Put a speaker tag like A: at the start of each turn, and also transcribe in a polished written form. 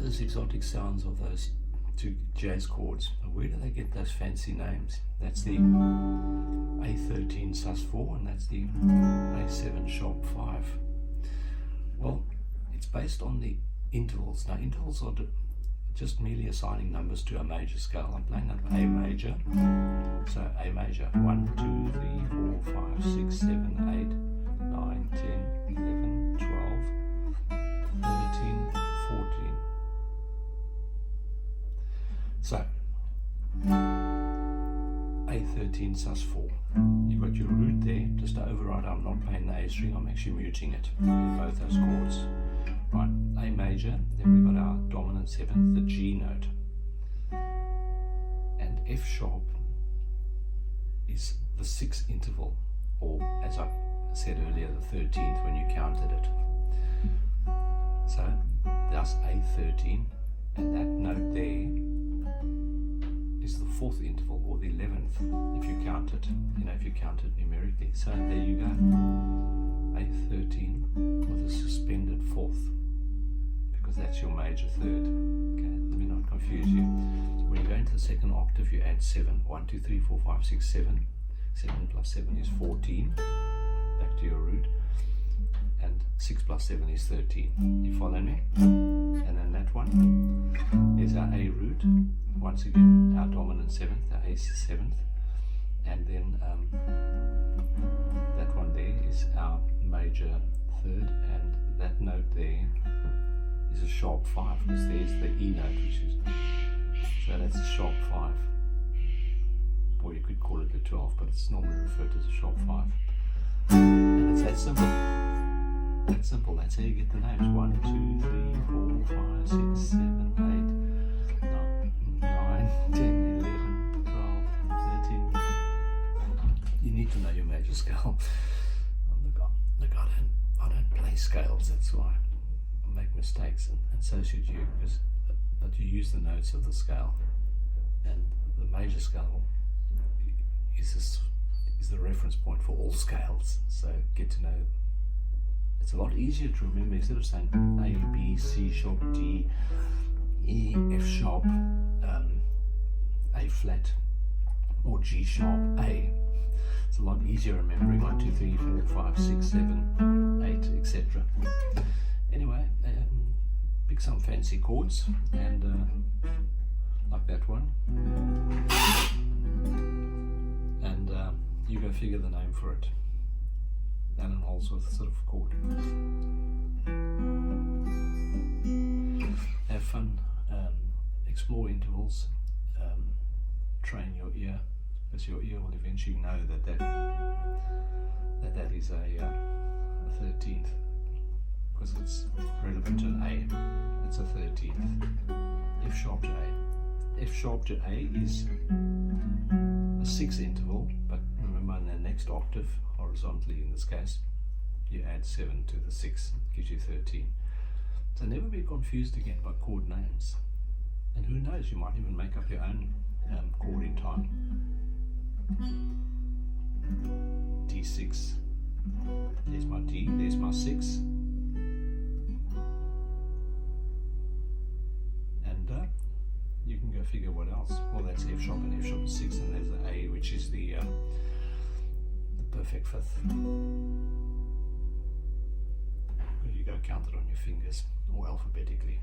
A: notice exotic sounds of those two jazz chords. Where do they get those fancy names? That's the A13 sus4 and that's the A7 sharp 5. Well, it's based on the intervals. Now, intervals are just merely assigning numbers to a major scale. I'm playing that A major. So A major, 1, 2, 3, 4, 5, 6, 7, 8, 9, 10, 11, 12, 13, 14. So, A13 sus4. You've got your root there. Just to override, I'm not playing the A string, I'm actually muting it in both those chords. Right, A major, then we've got our dominant 7th, the G note. And F sharp is the 6th interval, or as I said earlier, the 13th when you counted it. So that's A13, and that note there is the 4th interval, or the 11th, if you count it, if you count it numerically. So there you go, A13 with a suspended 4th, because that's your major 3rd. Okay, let me not confuse you. So when you go into the 2nd octave, you add 7. 1, 2, 3, 4, 5, 6, 7. 7 plus 7 is 14. Back to your root. And 6 plus 7 is 13. You follow me? And then that one is our A root. Once again, our dominant 7th, our A7th. And then that one there is our major 3rd. And that note there is a sharp 5, because there's the E note, which is, so that's a sharp 5. Or you could call it a 12, but it's normally referred to as a sharp 5. And it's that simple. That's simple. That's how you get the names. 1, 2, 3, 4, 5, 6, 7, 8, 9, 10, 11, 12, 13. You need to know your major scale. Look, I don't play scales. That's why I make mistakes, and so should you. But you use the notes of the scale, and the major scale is the reference point for all scales. So get to know. It's a lot easier to remember instead of saying A, B, C sharp, D, E, F sharp, A flat, or G sharp, A. It's a lot easier remembering 1, 2, 3, 4, 5, 6, 7, 8, etc. Anyway, pick some fancy chords, and like that one, and you go figure the name for it. Alan Holdsworth sort of chord. Have fun, explore intervals, train your ear, because your ear will eventually know that is a 13th, because it's relevant to an A. It's a 13th. F sharp to A. F sharp to A is a 6th interval, but remember in the next octave, horizontally in this case, you add 7 to the 6, gives you 13. So never be confused again by chord names. And who knows, you might even make up your own chord in time. D6, there's my D, there's my 6. And you can go figure what else. Well, that's F sharp and F sharp is 6, and there's the A, which is the perfect 5th. You go count it on your fingers, or alphabetically.